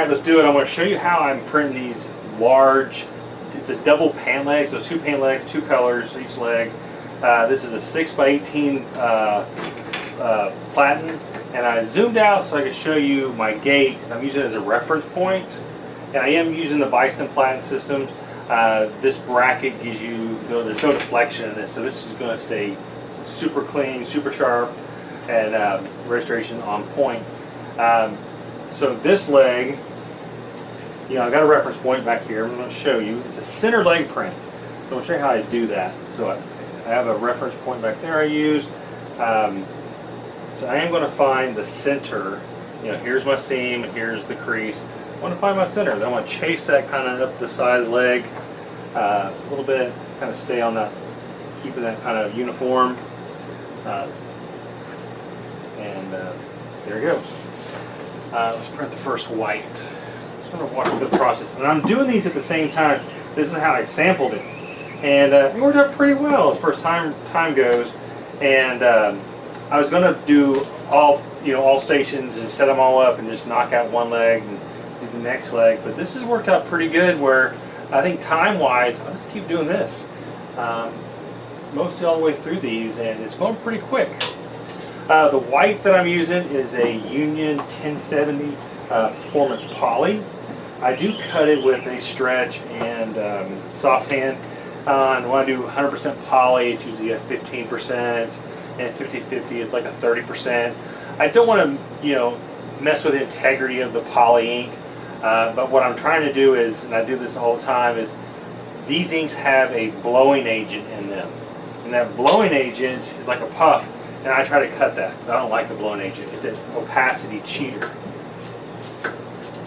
Alright, let's do it. I'm going to show you how I'm printing these large, it's a double pant leg, so 2 pant legs, 2 colors each leg. This is a 6x18 platen, and I zoomed out so I could show you my gait because I'm using it as a reference point. And I am using the Bison Platen system. This bracket gives you, there's no deflection in this, so this is going to stay super clean, super sharp, and registration on point. So this leg, you know, I've got a reference point back here. I'm going to show you. It's a center leg print. So I'll show you how I do that. So I have a reference point back there I used. So I am going to find the center. You know, here's my seam and here's the crease. I want to find my center. Then I want to chase that kind of up the side of the leg a little bit, kind of stay on that, keeping that kind of uniform. There it goes. Let's print the first white. Just going to walk through the process. And I'm doing these at the same time. This is how I sampled it. And it worked out pretty well as far as time goes. And I was going to do all stations and set them all up and just knock out one leg and do the next leg. But this has worked out pretty good where I think time-wise, I'll just keep doing this. Mostly all the way through these, and it's going pretty quick. The white that I'm using is a Union 1070 Performance Poly. I do cut it with a stretch and soft hand. And when I do 100% poly, it's usually a 15%, and 50-50 is like a 30%. I don't want to, mess with the integrity of the poly ink. But what I'm trying to do is, and I do this all the time, is these inks have a blowing agent in them. And that blowing agent is like a puff, and I try to cut that because I don't like the blowing agent. It's an opacity cheater.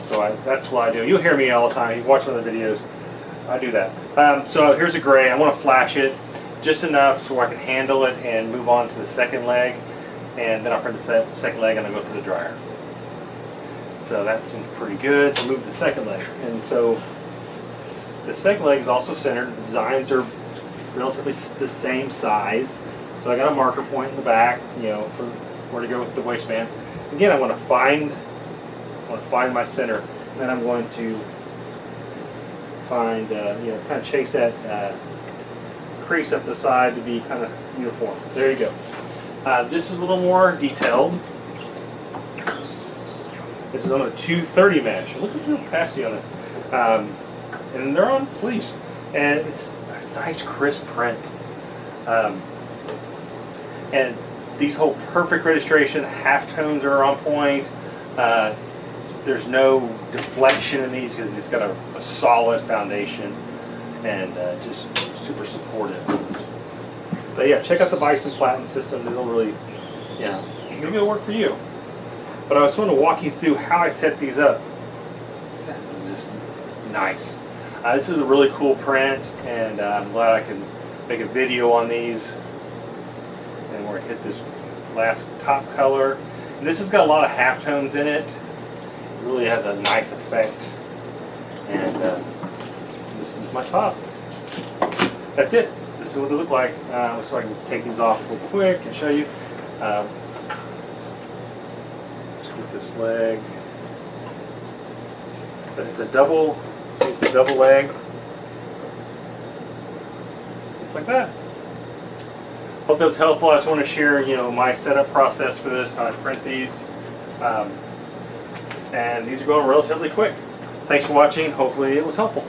So that's what I do. You'll hear me all the time. You watch one of the videos. I do that. So here's a gray. I want to flash it just enough so I can handle it and move on to the second leg. And then I'll print the second leg and I'll go through the dryer. So that seems pretty good. So move the second leg. And so the second leg is also centered. The designs are relatively the same size. So I got a marker point in the back, for where to go with the waistband. Again, I want to find my center, and then I'm going to find, kind of chase that crease up the side to be kind of uniform. There you go. This is a little more detailed. This is on a 230 mesh. Look at the opacity on this. And they're on fleece. And it's a nice crisp print. And these hold perfect registration. Halftones are on point. There's no deflection in these because it's got a solid foundation and just super supportive. But yeah, check out the Bison Platen system. It'll really, maybe it'll work for you. But I was going to walk you through how I set these up. This is just nice. This is a really cool print, and I'm glad I can make a video on these. And we're going to hit this last top color. And this has got a lot of halftones in it. It really has a nice effect. And this is my top. That's it. This is what they look like. So I can take these off real quick and show you. This leg, but it's a double leg, just like that. Hope that's helpful. I just want to share my setup process for this, how I print these, and these are going relatively quick. Thanks for watching. Hopefully it was helpful.